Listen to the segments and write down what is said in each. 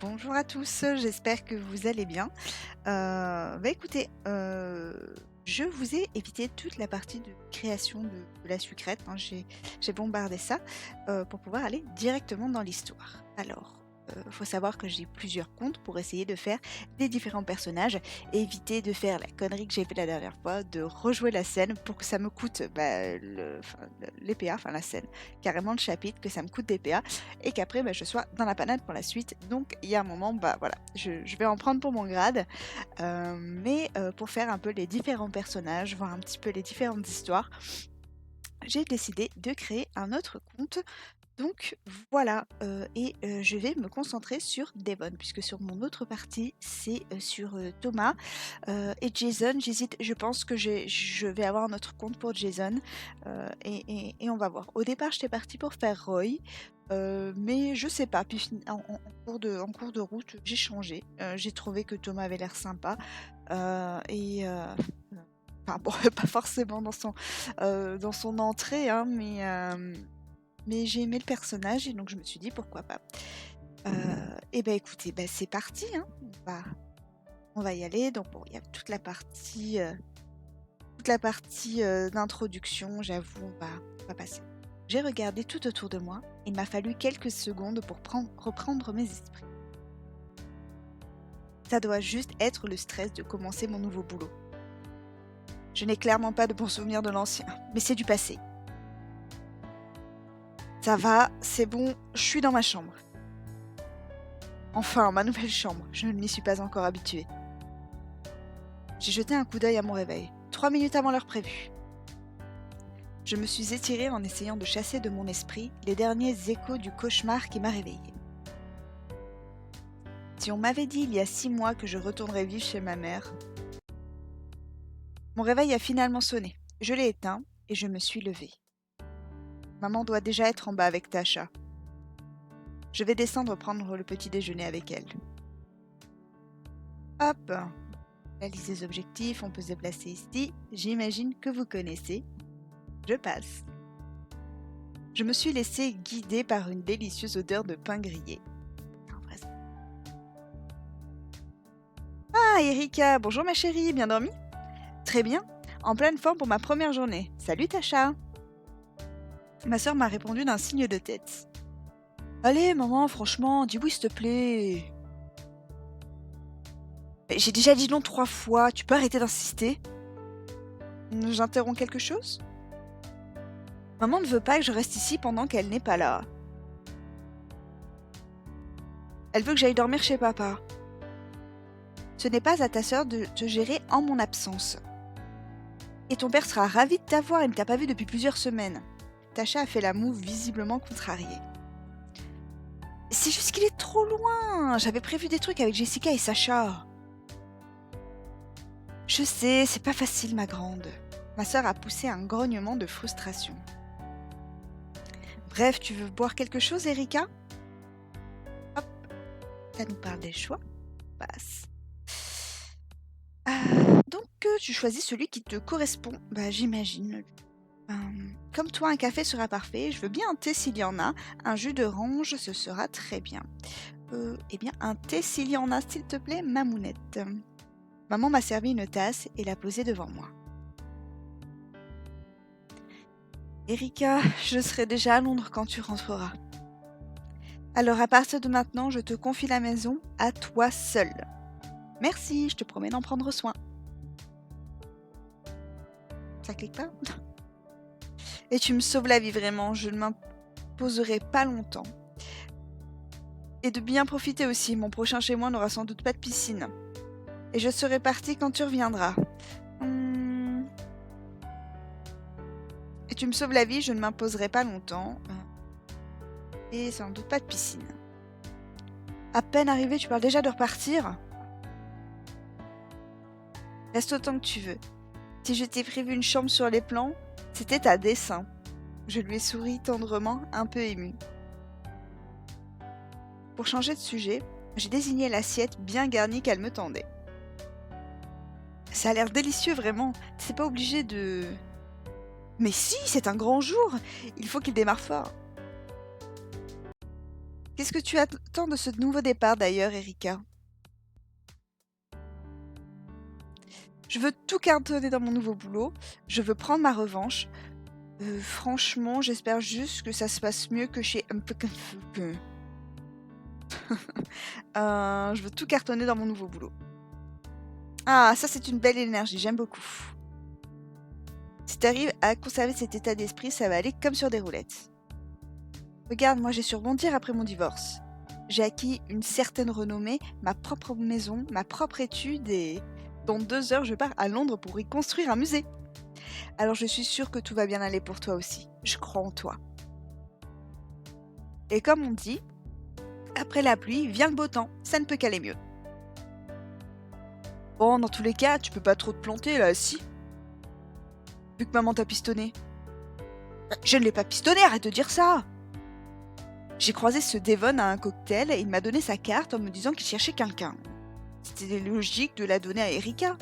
Bonjour à tous, j'espère que vous allez bien. Écoutez, je vous ai évité toute la partie de création de la sucrète, hein. J'ai bombardé ça, pour pouvoir aller directement dans l'histoire. Alors, faut savoir que j'ai plusieurs comptes pour essayer de faire des différents personnages et éviter de faire la connerie que j'ai fait la dernière fois, de rejouer la scène pour que ça me coûte, les PA, enfin la scène, carrément le chapitre, que ça me coûte des PA et qu'après, je sois dans la panade pour la suite. Donc il y a un moment, voilà, je vais en prendre pour mon grade, pour faire un peu les différents personnages, voir un petit peu les différentes histoires, j'ai décidé de créer un autre compte. Donc voilà, je vais me concentrer sur Devon, puisque sur mon autre partie, c'est sur Thomas et Jason. J'hésite, je pense que je vais avoir un autre compte pour Jason, et on va voir. Au départ, j'étais partie pour faire Roy, mais je sais pas. Puis en cours de route, j'ai changé. J'ai trouvé que Thomas avait l'air sympa, enfin bon, pas forcément dans son entrée, hein, mais j'ai aimé le personnage et donc je me suis dit pourquoi pas. Écoutez, c'est parti, hein. On va y aller. Donc bon, il y a toute la partie d'introduction, j'avoue, on va passer. J'ai regardé tout autour de moi. Il m'a fallu quelques secondes pour reprendre mes esprits. Ça doit juste être le stress de commencer mon nouveau boulot. Je n'ai clairement pas de bons souvenirs de l'ancien, mais c'est du passé. Ça va, c'est bon, je suis dans ma chambre. Enfin, ma nouvelle chambre, je ne m'y suis pas encore habituée. J'ai jeté un coup d'œil à mon réveil, 3 minutes avant l'heure prévue. Je me suis étirée en essayant de chasser de mon esprit les derniers échos du cauchemar qui m'a réveillée. Si on m'avait dit il y a 6 mois que je retournerais vivre chez ma mère... Mon réveil a finalement sonné. Je l'ai éteint et je me suis levée. Maman doit déjà être en bas avec Tasha. Je vais descendre prendre le petit déjeuner avec elle. Hop, réalise les objectifs, on peut se déplacer ici. J'imagine que vous connaissez. Je passe. Je me suis laissée guider par une délicieuse odeur de pain grillé. Ah, Erika, bonjour ma chérie, bien dormi? Très bien, en pleine forme pour ma première journée. Salut Tasha. Ma sœur m'a répondu d'un signe de tête. Allez maman, franchement, dis oui s'il te plaît. J'ai déjà dit non 3 fois, tu peux arrêter d'insister? J'interromps quelque chose? Maman ne veut pas que je reste ici pendant qu'elle n'est pas là. Elle veut que j'aille dormir chez papa. Ce n'est pas à ta sœur de te gérer en mon absence. Et ton père sera ravi de t'avoir, il ne t'a pas vu depuis plusieurs semaines. Tasha a fait la moue visiblement contrariée. C'est juste qu'il est trop loin. J'avais prévu des trucs avec Jessica et Sacha. Je sais, c'est pas facile ma grande. Ma sœur a poussé un grognement de frustration. Bref, tu veux boire quelque chose, Erika? Hop, ça nous parle des choix. Passe. Donc, tu choisis celui qui te correspond. J'imagine. Comme toi, un café sera parfait. Je veux bien un thé s'il y en a. Un jus d'orange, ce sera très bien. Un thé s'il y en a, s'il te plaît, mamounette. Maman m'a servi une tasse et l'a posée devant moi. Erika, je serai déjà à Londres quand tu rentreras. Alors à partir de maintenant, je te confie la maison à toi seule. Merci, je te promets d'en prendre soin. Ça clique pas? Et tu me sauves la vie vraiment, je ne m'imposerai pas longtemps. Et de bien profiter aussi, mon prochain chez moi n'aura sans doute pas de piscine. Et je serai partie quand tu reviendras. Et tu me sauves la vie, je ne m'imposerai pas longtemps. Et sans doute pas de piscine. À peine arrivé, tu parles déjà de repartir? Reste autant que tu veux. Si je t'ai prévu une chambre sur les plans, c'était à dessein. Je lui ai souri tendrement, un peu émue. Pour changer de sujet, j'ai désigné l'assiette bien garnie qu'elle me tendait. Ça a l'air délicieux vraiment, c'est pas obligé de... Mais si, c'est un grand jour, il faut qu'il démarre fort. Qu'est-ce que tu attends de ce nouveau départ d'ailleurs, Erika? Je veux tout cartonner dans mon nouveau boulot. Je veux prendre ma revanche. Franchement, j'espère juste que ça se passe mieux que chez je veux tout cartonner dans mon nouveau boulot. Ah, ça c'est une belle énergie, j'aime beaucoup. Si t'arrives à conserver cet état d'esprit, ça va aller comme sur des roulettes. Regarde, moi j'ai su rebondir après mon divorce. J'ai acquis une certaine renommée, ma propre maison, ma propre étude et... Dans 2 heures, je pars à Londres pour y construire un musée. Alors je suis sûre que tout va bien aller pour toi aussi. Je crois en toi. Et comme on dit, après la pluie vient le beau temps. Ça ne peut qu'aller mieux. Bon, dans tous les cas, tu peux pas trop te planter là, si? Vu que maman t'a pistonné. Je ne l'ai pas pistonné, arrête de dire ça! J'ai croisé ce Devon à un cocktail et il m'a donné sa carte en me disant qu'il cherchait quelqu'un. C'était logique de la donner à Erika.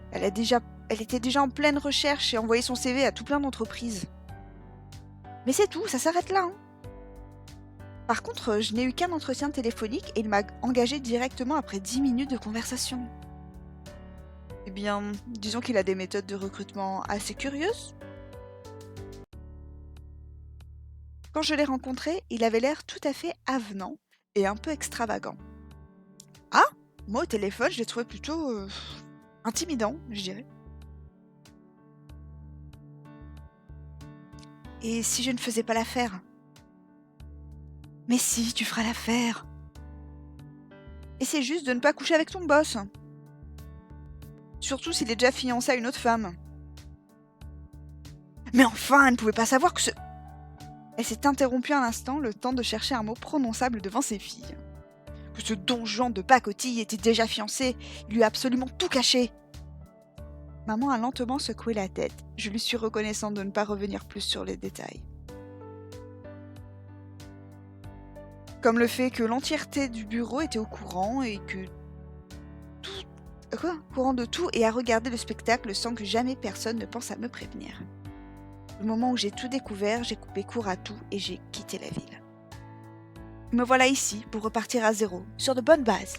Elle était déjà en pleine recherche et envoyé son CV à tout plein d'entreprises. Mais c'est tout, ça s'arrête là. Hein. Par contre, je n'ai eu qu'un entretien téléphonique et il m'a engagé directement après 10 minutes de conversation. Eh bien, disons qu'il a des méthodes de recrutement assez curieuses. Quand je l'ai rencontré, il avait l'air tout à fait avenant et un peu extravagant. Ah, moi au téléphone, je l'ai trouvé plutôt intimidant, je dirais. Et si je ne faisais pas l'affaire? Mais si, tu feras l'affaire. Et c'est juste de ne pas coucher avec ton boss. Surtout s'il est déjà fiancé à une autre femme. Mais enfin, elle ne pouvait pas savoir que ce... Elle s'est interrompue un instant, le temps de chercher un mot prononçable devant ses filles. Que ce donjon de pacotille était déjà fiancé, il lui a absolument tout caché. Maman a lentement secoué la tête. Je lui suis reconnaissante de ne pas revenir plus sur les détails. Comme le fait que l'entièreté du bureau était au courant et que... Courant de tout et à regarder le spectacle sans que jamais personne ne pense à me prévenir. Le moment où j'ai tout découvert, j'ai coupé court à tout et j'ai quitté la ville. Me voilà ici pour repartir à zéro, sur de bonnes bases.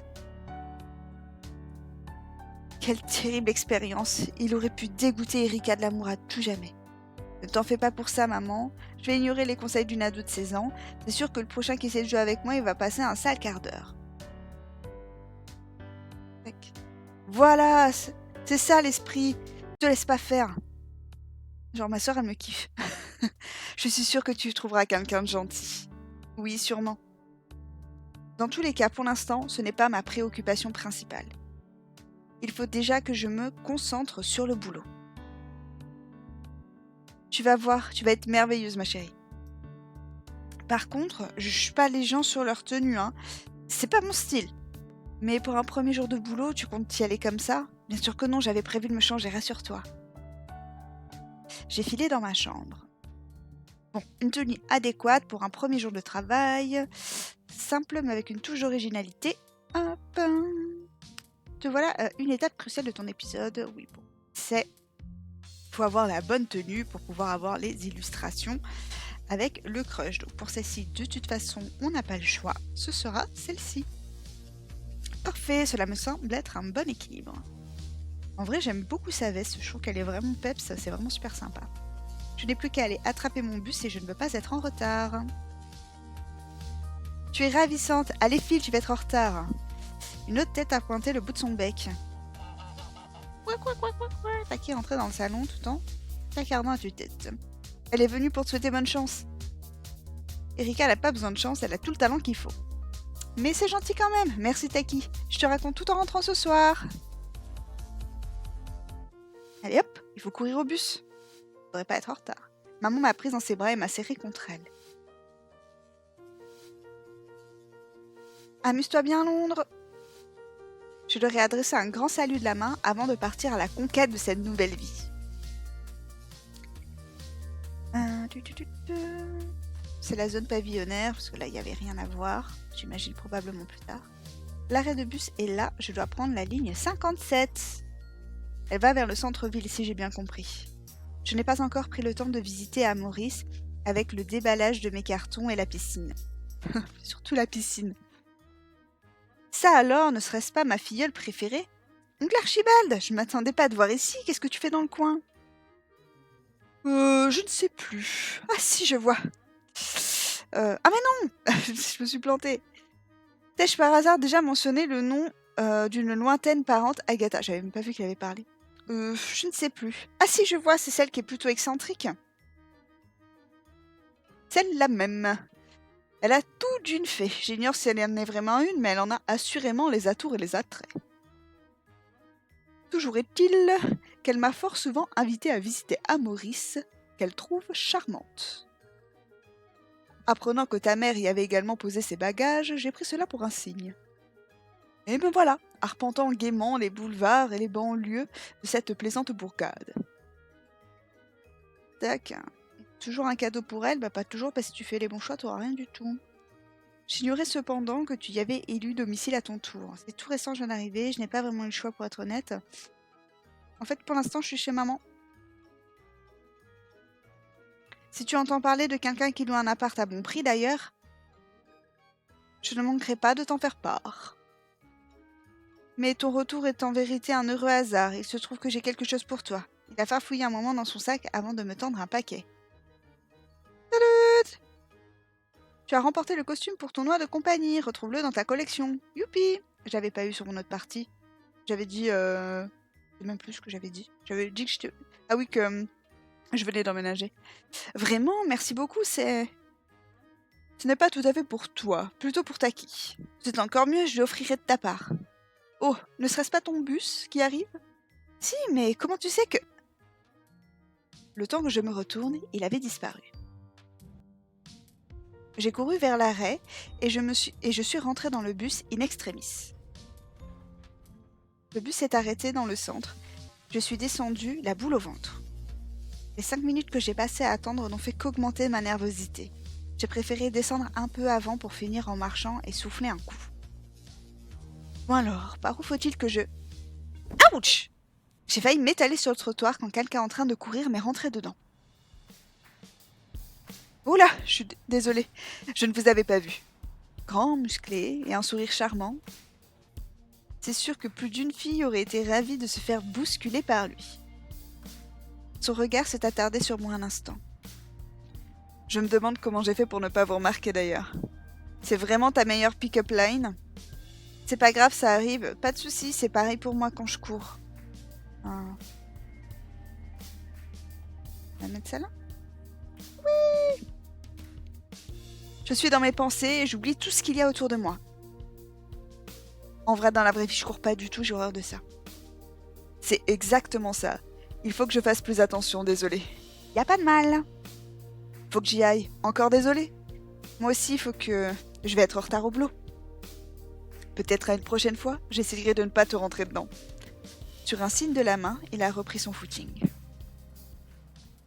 Quelle terrible expérience. Il aurait pu dégoûter Erika de l'amour à tout jamais. Ne t'en fais pas pour ça, maman. Je vais ignorer les conseils d'une ado de 16 ans. C'est sûr que le prochain qui essaie de jouer avec moi, il va passer un sale quart d'heure. Voilà, c'est ça l'esprit. Ne te laisse pas faire. Genre ma soeur, elle me kiffe. Je suis sûre que tu trouveras quelqu'un de gentil. Oui, sûrement. Dans tous les cas, pour l'instant, ce n'est pas ma préoccupation principale. Il faut déjà que je me concentre sur le boulot. Tu vas voir, tu vas être merveilleuse, ma chérie. Par contre, je juge pas les gens sur leur tenue, hein. C'est pas mon style. Mais pour un premier jour de boulot, tu comptes y aller comme ça? Bien sûr que non, j'avais prévu de me changer, rassure-toi. J'ai filé dans ma chambre. Bon, une tenue adéquate pour un premier jour de travail. Simple mais avec une touche d'originalité. Hop. Te voilà une étape cruciale de ton épisode. Oui, bon. C'est... faut avoir la bonne tenue pour pouvoir avoir les illustrations avec le crush. Donc pour celle-ci, de toute façon, on n'a pas le choix. Ce sera celle-ci. Parfait, cela me semble être un bon équilibre. En vrai, j'aime beaucoup sa veste, je trouve qu'elle est vraiment peps, c'est vraiment super sympa. Je n'ai plus qu'à aller attraper mon bus et je ne veux pas être en retard. Tu es ravissante, allez file, tu vas être en retard. Une autre tête a pointé le bout de son bec. Taki est entrée dans le salon tout en placardant à tue-tête. Elle est venue pour te souhaiter bonne chance. Erika, elle n'a pas besoin de chance, elle a tout le talent qu'il faut. Mais c'est gentil quand même, merci Taki. Je te raconte tout en rentrant ce soir. Allez hop, il faut courir au bus. Faudrait pas être en retard. Maman m'a prise dans ses bras et m'a serrée contre elle. Amuse-toi bien à Londres. Je leur ai adressé un grand salut de la main avant de partir à la conquête de cette nouvelle vie. C'est la zone pavillonnaire, parce que là, il n'y avait rien à voir. J'imagine probablement plus tard. L'arrêt de bus est là, je dois prendre la ligne 57. Elle va vers le centre-ville, si j'ai bien compris. Je n'ai pas encore pris le temps de visiter à Maurice avec le déballage de mes cartons et la piscine. Surtout la piscine. Ça alors, ne serait-ce pas ma filleule préférée? Oncle Archibald, je ne m'attendais pas à te voir ici. Qu'est-ce que tu fais dans le coin? Je ne sais plus. Ah si, je vois. Ah mais non je me suis plantée. T'ai-je par hasard déjà mentionné le nom d'une lointaine parente, Agatha? J'avais même pas vu qu'elle avait parlé. Je ne sais plus. Ah si, je vois, c'est celle qui est plutôt excentrique. Celle-là même. Elle a tout d'une fée. J'ignore si elle en est vraiment une, mais elle en a assurément les atours et les attraits. Toujours est-il qu'elle m'a fort souvent invitée à visiter Amoris, qu'elle trouve charmante. Apprenant que ta mère y avait également posé ses bagages, j'ai pris cela pour un signe. Et me voilà, arpentant gaiement les boulevards et les banlieues de cette plaisante bourgade. Tac. Toujours un cadeau pour elle, bah pas toujours, parce que si tu fais les bons choix, t'auras rien du tout. J'ignorais cependant que tu y avais élu domicile à ton tour. C'est tout récent, je viens d'arriver, je n'ai pas vraiment eu le choix pour être honnête. En fait, pour l'instant, je suis chez maman. Si tu entends parler de quelqu'un qui loue un appart à bon prix d'ailleurs, je ne manquerai pas de t'en faire part. Mais ton retour est en vérité un heureux hasard. Il se trouve que j'ai quelque chose pour toi. Il a farfouillé un moment dans son sac avant de me tendre un paquet. Salut! Tu as remporté le costume pour ton noix de compagnie. Retrouve-le dans ta collection. Youpi! J'avais pas eu sur mon autre partie. J'avais dit... Je sais même plus ce que j'avais dit. J'avais dit que j'étais... Ah oui, que je venais d'emménager. Vraiment, merci beaucoup, c'est... Ce n'est pas tout à fait pour toi, plutôt pour Taki. C'est encore mieux, je l'offrirai de ta part. Oh, ne serait-ce pas ton bus qui arrive? Si, mais comment tu sais que... Le temps que je me retourne, il avait disparu. J'ai couru vers l'arrêt et je suis rentrée dans le bus in extremis. Le bus s'est arrêté dans le centre. Je suis descendue, la boule au ventre. Les 5 minutes que j'ai passées à attendre n'ont fait qu'augmenter ma nervosité. J'ai préféré descendre un peu avant pour finir en marchant et souffler un coup. Bon alors, par où faut-il que je... Ouch! J'ai failli m'étaler sur le trottoir quand quelqu'un en train de courir m'est rentré dedans. Oula, je suis désolée, je ne vous avais pas vu. Grand, musclé et un sourire charmant. C'est sûr que plus d'une fille aurait été ravie de se faire bousculer par lui. Son regard s'est attardé sur moi un instant. Je me demande comment j'ai fait pour ne pas vous remarquer d'ailleurs. C'est vraiment ta meilleure pick-up line? C'est pas grave, ça arrive, pas de soucis, c'est pareil pour moi quand je cours. On va mettre ça là? Oui! Je suis dans mes pensées et j'oublie tout ce qu'il y a autour de moi. En vrai, dans la vraie vie, je cours pas du tout, j'ai horreur de ça. C'est exactement ça. Il faut que je fasse plus attention, désolé. Y a pas de mal. Faut que j'y aille. Encore désolé. Moi aussi, il faut que... Je vais être en retard au boulot. Peut-être à une prochaine fois, j'essaierai de ne pas te rentrer dedans. Sur un signe de la main, il a repris son footing.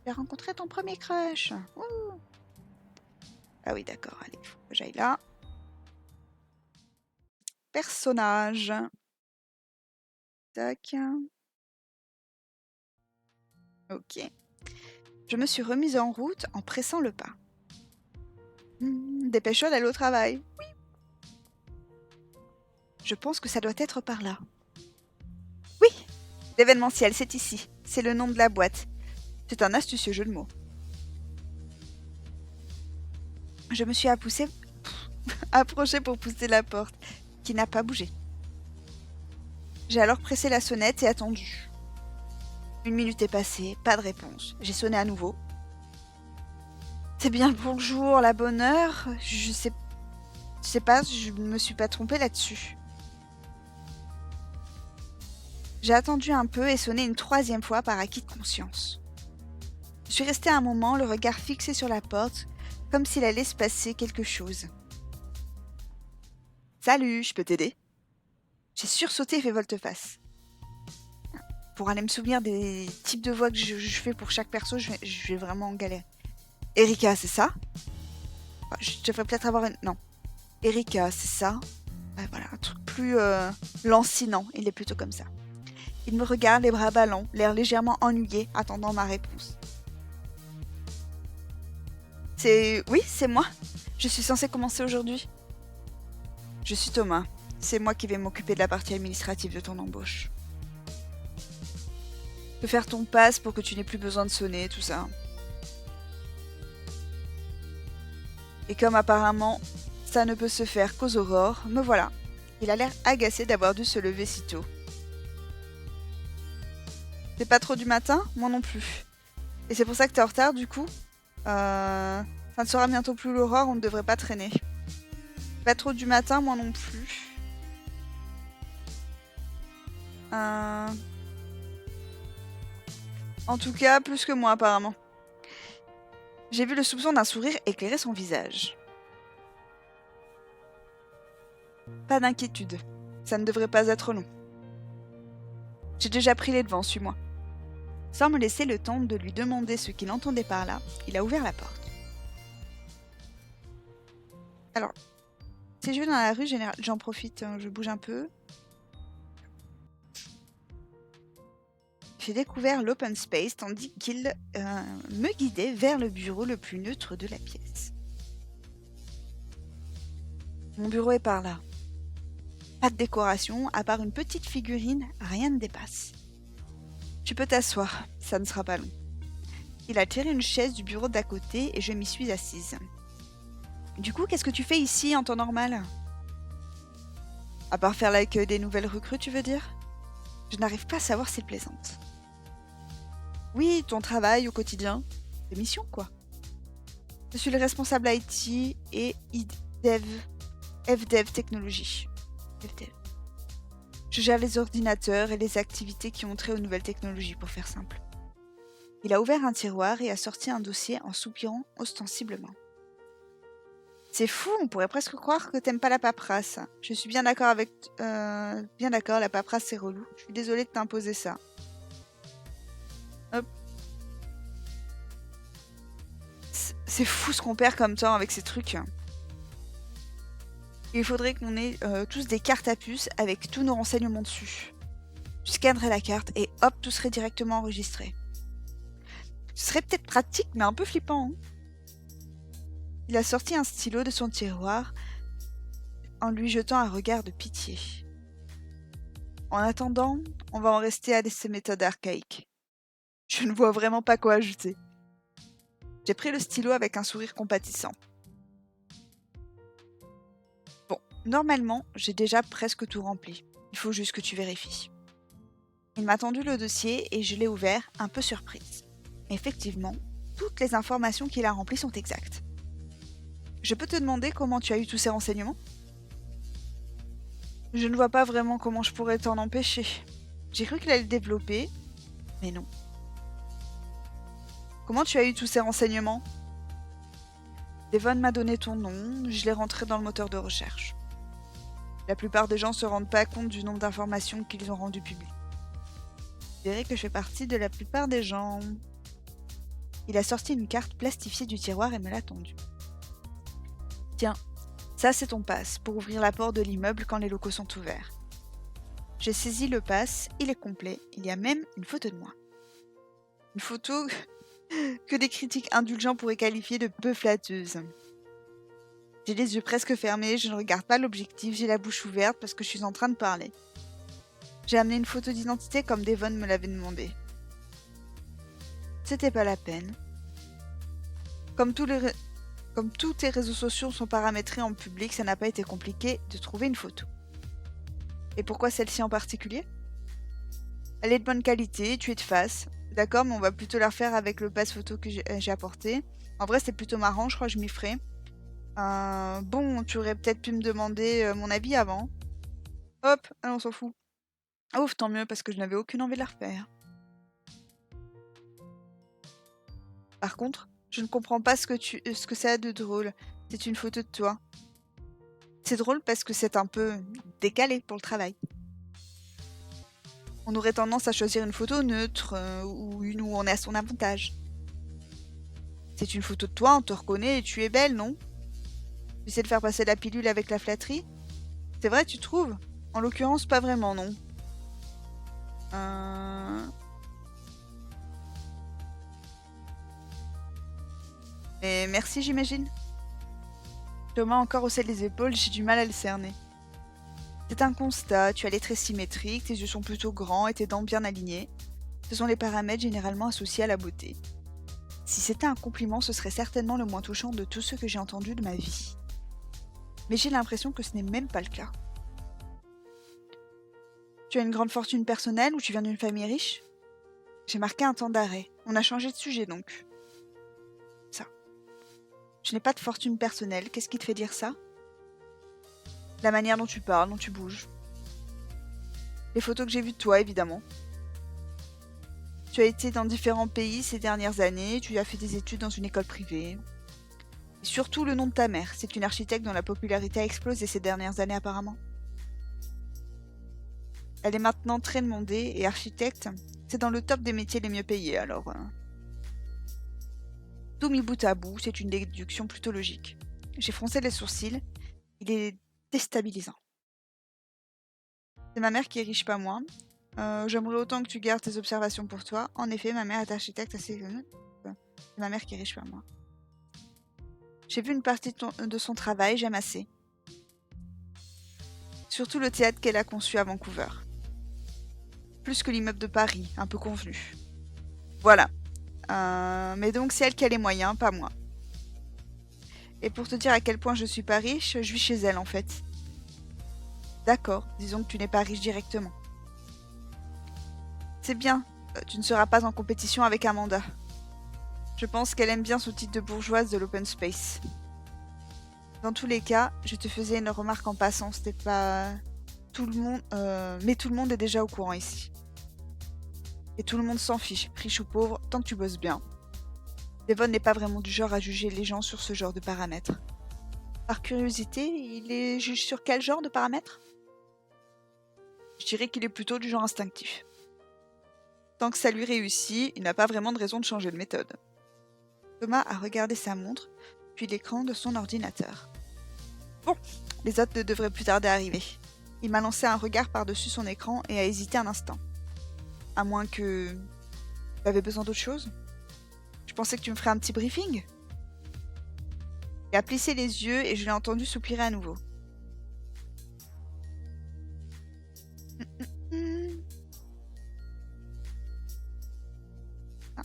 Tu as rencontré ton premier crush. Ouh. Ah oui, d'accord, allez, faut que j'aille là. Personnage. Tac. Ok. Je me suis remise en route en pressant le pas. Dépêche-toi d'aller au travail. Oui. Je pense que ça doit être par là. Oui, l'événementiel, c'est ici. C'est le nom de la boîte. C'est un astucieux jeu de mots. Je me suis approchée pour pousser la porte, qui n'a pas bougé. J'ai alors pressé la sonnette et attendu. 1 minute est passée, pas de réponse. J'ai sonné à nouveau. C'est bien le bonjour, la bonne heure. Je sais pas, je me suis pas trompée là-dessus. J'ai attendu un peu et sonné une 3e fois par acquis de conscience. Je suis restée un moment, le regard fixé sur la porte, comme s'il allait se passer quelque chose. Salut, je peux t'aider? J'ai sursauté et fait volte-face. Pour aller me souvenir des types de voix que je fais pour chaque perso, je vais vraiment en galère. Erika, c'est ça? Je devrais peut-être avoir une... Non. Erika, c'est ça? Voilà, un truc plus lancinant. Il est plutôt comme ça. Il me regarde, les bras ballants, l'air légèrement ennuyé, attendant ma réponse. Oui, c'est moi. Je suis censée commencer aujourd'hui? Je suis Thomas. C'est moi qui vais m'occuper de la partie administrative de ton embauche. Je peux faire ton pass pour que tu n'aies plus besoin de sonner, tout ça. Et comme apparemment, ça ne peut se faire qu'aux aurores, me voilà. Il a l'air agacé d'avoir dû se lever si tôt. C'est pas trop du matin? Moi non plus. Et c'est pour ça que t'es en retard, du coup? Ça ne sera bientôt plus l'aurore, on ne devrait pas traîner. Pas trop du matin, moi non plus. En tout cas, plus que moi apparemment. J'ai vu le soupçon d'un sourire éclairer son visage. Pas d'inquiétude, ça ne devrait pas être long. J'ai déjà pris les devants, suis-moi. Sans me laisser le temps de lui demander ce qu'il entendait par là, il a ouvert la porte. Alors, si je vais dans la rue, j'en profite, je bouge un peu. J'ai découvert l'open space tandis qu'il me guidait vers le bureau le plus neutre de la pièce. Mon bureau est par là. Pas de décoration, à part une petite figurine, rien ne dépasse. Tu peux t'asseoir, ça ne sera pas long. Il a tiré une chaise du bureau d'à côté et je m'y suis assise. Du coup, qu'est-ce que tu fais ici en temps normal? À part faire l'accueil des nouvelles recrues, tu veux dire? Je n'arrive pas à savoir s'il plaisante. Oui, ton travail au quotidien. Tes missions, quoi. Je suis le responsable IT et FDev Technologie. FDev. Je gère les ordinateurs et les activités qui ont trait aux nouvelles technologies, pour faire simple. Il a ouvert un tiroir et a sorti un dossier en soupirant ostensiblement. C'est fou, on pourrait presque croire que t'aimes pas la paperasse. Je suis bien d'accord bien d'accord, la paperasse c'est relou. Je suis désolée de t'imposer ça. Hop. C'est fou ce qu'on perd comme temps avec ces trucs. Il faudrait qu'on ait tous des cartes à puce avec tous nos renseignements dessus. Je scannerais la carte et hop, tout serait directement enregistré. Ce serait peut-être pratique, mais un peu flippant. Hein. Il a sorti un stylo de son tiroir en lui jetant un regard de pitié. En attendant, on va en rester à ces méthodes archaïques. Je ne vois vraiment pas quoi ajouter. J'ai pris le stylo avec un sourire compatissant. Bon, normalement, j'ai déjà presque tout rempli. Il faut juste que tu vérifies. Il m'a tendu le dossier et je l'ai ouvert, un peu surprise. Effectivement, toutes les informations qu'il a remplies sont exactes. Je peux te demander comment tu as eu tous ces renseignements? Je ne vois pas vraiment comment je pourrais t'en empêcher. J'ai cru qu'il allait le développer, mais non. Comment tu as eu tous ces renseignements? Devon m'a donné ton nom, je l'ai rentré dans le moteur de recherche. La plupart des gens ne se rendent pas compte du nombre d'informations qu'ils ont rendues publiques. Je dirais que je fais partie de la plupart des gens. Il a sorti une carte plastifiée du tiroir et me l'a tendue. Tiens, ça c'est ton pass pour ouvrir la porte de l'immeuble quand les locaux sont ouverts. J'ai saisi le pass, il est complet, il y a même une photo de moi. Une photo que des critiques indulgents pourraient qualifier de peu flatteuse. J'ai les yeux presque fermés, je ne regarde pas l'objectif, j'ai la bouche ouverte parce que je suis en train de parler. J'ai amené une photo d'identité comme Devon me l'avait demandé. C'était pas la peine. Comme tous tes réseaux sociaux sont paramétrés en public, ça n'a pas été compliqué de trouver une photo. Et pourquoi celle-ci en particulier? Elle est de bonne qualité, tu es de face. D'accord, mais on va plutôt la refaire avec le passe photo que j'ai apporté. En vrai, c'est plutôt marrant, je crois que je m'y ferai. Bon, tu aurais peut-être pu me demander mon avis avant. Hop, allez, on s'en fout. Ouf, tant mieux, parce que je n'avais aucune envie de la refaire. Par contre, je ne comprends pas ce que ça a de drôle. C'est une photo de toi. C'est drôle parce que c'est un peu décalé pour le travail. On aurait tendance à choisir une photo neutre ou une où on est à son avantage. C'est une photo de toi, on te reconnaît et tu es belle, non? Tu essaies de faire passer la pilule avec la flatterie? C'est vrai, tu trouves? En l'occurrence, pas vraiment, non. Mais merci, j'imagine. Thomas encore haussait les épaules, j'ai du mal à le cerner. C'est un constat, tu as les traits symétriques, tes yeux sont plutôt grands et tes dents bien alignées. Ce sont les paramètres généralement associés à la beauté. Si c'était un compliment, ce serait certainement le moins touchant de tous ceux que j'ai entendus de ma vie. Mais j'ai l'impression que ce n'est même pas le cas. Tu as une grande fortune personnelle ou tu viens d'une famille riche? J'ai marqué un temps d'arrêt. On a changé de sujet donc. Ça. Je n'ai pas de fortune personnelle, qu'est-ce qui te fait dire ça? La manière dont tu parles, dont tu bouges. Les photos que j'ai vues de toi, évidemment. Tu as été dans différents pays ces dernières années, tu as fait des études dans une école privée. Et surtout le nom de ta mère, c'est une architecte dont la popularité a explosé ces dernières années apparemment. Elle est maintenant très demandée et architecte, c'est dans le top des métiers les mieux payés alors. Tout mis bout à bout, c'est une déduction plutôt logique. J'ai froncé les sourcils, il est déstabilisant. C'est ma mère qui est riche, pas moi. J'aimerais autant que tu gardes tes observations pour toi. En effet, ma mère est architecte assez... C'est ma mère qui est riche, pas moi. J'ai vu une partie de son travail, j'aime assez. Surtout le théâtre qu'elle a conçu à Vancouver. Plus que l'immeuble de Paris, un peu convenu. Voilà. Mais donc c'est elle qui a les moyens, pas moi. Et pour te dire à quel point je suis pas riche, je vis chez elle en fait. D'accord, disons que tu n'es pas riche directement. C'est bien, tu ne seras pas en compétition avec Amanda. Je pense qu'elle aime bien ce titre de bourgeoise de l'open space. Dans tous les cas, je te faisais une remarque en passant, c'était pas... Tout le monde... Mais tout le monde est déjà au courant ici. Et tout le monde s'en fiche, riche ou pauvre, tant que tu bosses bien. Devon n'est pas vraiment du genre à juger les gens sur ce genre de paramètres. Par curiosité, il les juge sur quel genre de paramètres? Je dirais qu'il est plutôt du genre instinctif. Tant que ça lui réussit, il n'a pas vraiment de raison de changer de méthode. Thomas a regardé sa montre, puis l'écran de son ordinateur. Bon, les autres ne devraient plus tarder à arriver. Il m'a lancé un regard par-dessus son écran et a hésité un instant. À moins que... Tu avais besoin d'autre chose? Je pensais que tu me ferais un petit briefing. Il a plissé les yeux et je l'ai entendu soupirer à nouveau. Ah.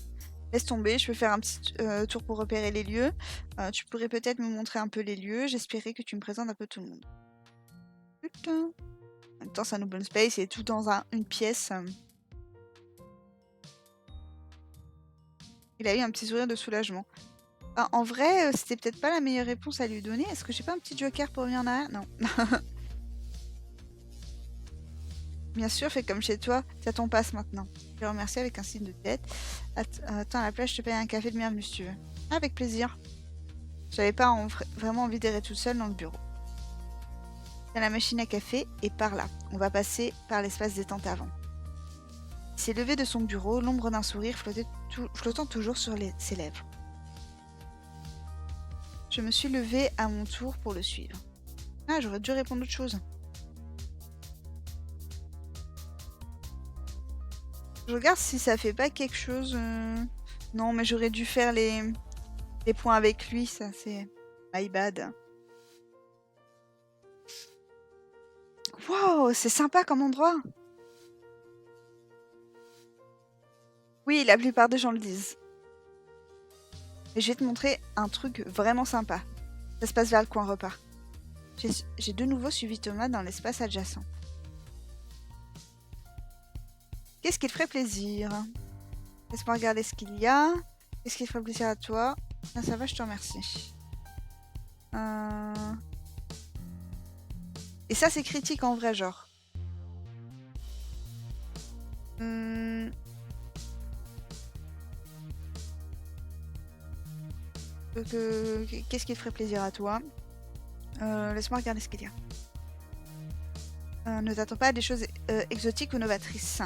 Laisse tomber, je peux faire un petit tour pour repérer les lieux. Tu pourrais peut-être me montrer un peu les lieux. J'espérais que tu me présentes un peu tout le monde. Putain. En même temps, c'est un open space, il est tout dans une pièce. Il a eu un petit sourire de soulagement. Ah, en vrai, c'était peut-être pas la meilleure réponse à lui donner. Est-ce que j'ai pas un petit joker pour revenir en arrière? Non. Bien sûr, fais comme chez toi. Ça ton passe maintenant. Je le remercie avec un signe de tête. Attends, à la place, je te paye un café de bienvenue si tu veux. Avec plaisir. J'avais pas vraiment envie d'errer toute seule dans le bureau. Il y a la machine à café et par là. On va passer par l'espace détente avant. Il s'est levé de son bureau, l'ombre d'un sourire flottant toujours sur ses lèvres. Je me suis levée à mon tour pour le suivre. Ah, j'aurais dû répondre autre chose. Je regarde si ça fait pas quelque chose... Non, mais j'aurais dû faire les points avec lui, ça c'est... My bad. Wow, c'est sympa comme endroit. Oui, la plupart des gens le disent. Mais je vais te montrer un truc vraiment sympa. Ça se passe vers le coin repas. J'ai de nouveau suivi Thomas dans l'espace adjacent. Qu'est-ce qui te ferait plaisir? Laisse-moi regarder ce qu'il y a. Qu'est-ce qui te ferait plaisir à toi? Ah, ça va, je te remercie. Et ça, c'est critique en vrai, genre. Qu'est-ce qui te ferait plaisir à toi? Laisse-moi regarder ce qu'il y a. Ne t'attends pas à des choses exotiques ou novatrices.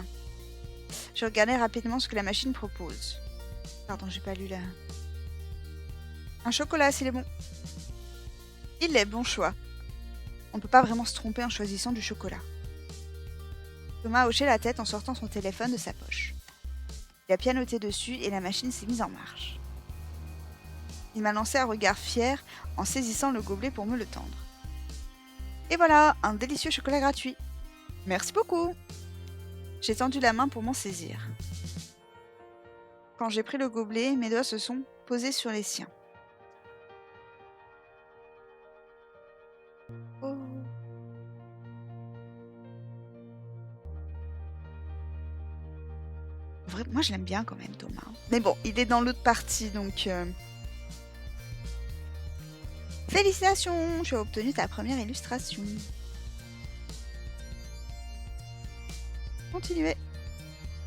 Je regardais rapidement ce que la machine propose. Pardon, j'ai pas lu là. Un chocolat, s'il est bon. Il est bon choix. On ne peut pas vraiment se tromper en choisissant du chocolat. Thomas a hoché la tête en sortant son téléphone de sa poche. Il a pianoté dessus et la machine s'est mise en marche. Il m'a lancé un regard fier en saisissant le gobelet pour me le tendre. Et voilà, un délicieux chocolat gratuit. Merci beaucoup. J'ai tendu la main pour m'en saisir. Quand j'ai pris le gobelet, mes doigts se sont posés sur les siens. Oh. Moi, je l'aime bien quand même, Thomas. Mais bon, il est dans l'autre partie, donc... Félicitations, tu as obtenu ta première illustration. Continuez.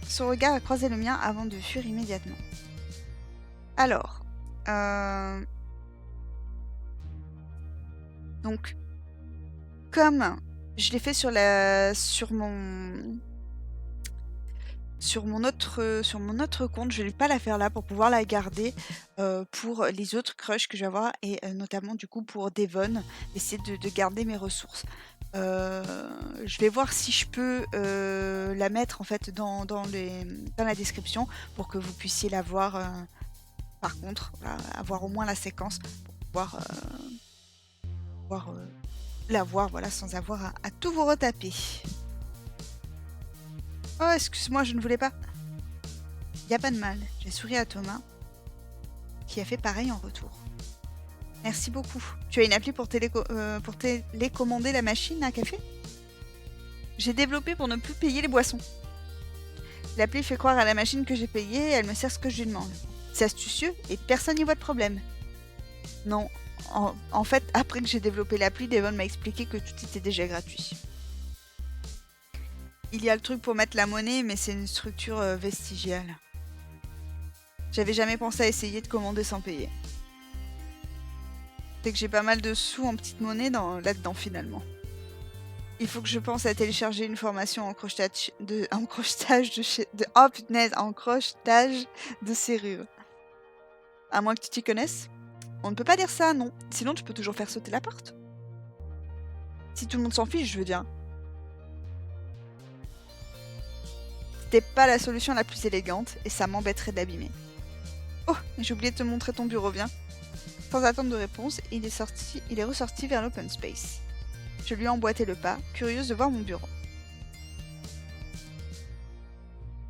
Son regard a croisé le mien avant de fuir immédiatement. Alors... Donc, comme je l'ai fait sur mon autre compte, je ne vais pas la faire là pour pouvoir la garder pour les autres crushs que je vais avoir et notamment du coup pour Devon, essayer de garder mes ressources. Je vais voir si je peux la mettre en fait dans la description pour que vous puissiez la voir par contre, avoir au moins la séquence pour pouvoir la voir voilà, sans avoir à tout vous retaper. Oh, excuse-moi, je ne voulais pas. Y a pas de mal. J'ai souri à Thomas, qui a fait pareil en retour. Merci beaucoup. Tu as une appli pour télécommander la machine à café? J'ai développé pour ne plus payer les boissons. L'appli fait croire à la machine que j'ai payé et elle me sert ce que je lui demande. C'est astucieux et personne n'y voit de problème. Non, en fait, après que j'ai développé l'appli, Devon m'a expliqué que tout était déjà gratuit. Il y a le truc pour mettre la monnaie, mais c'est une structure vestigiale. J'avais jamais pensé à essayer de commander sans payer. C'est que j'ai pas mal de sous en petite monnaie là-dedans finalement. Il faut que je pense à télécharger une formation en crochetage de serrure. À moins que tu t'y connaisses. On ne peut pas dire ça, non. Sinon, tu peux toujours faire sauter la porte. Si tout le monde s'en fiche, je veux dire. C'était pas la solution la plus élégante et ça m'embêterait d'abîmer. Oh, j'ai oublié de te montrer ton bureau, viens. Sans attendre de réponse, il est ressorti vers l'open space. Je lui ai emboîté le pas, curieuse de voir mon bureau.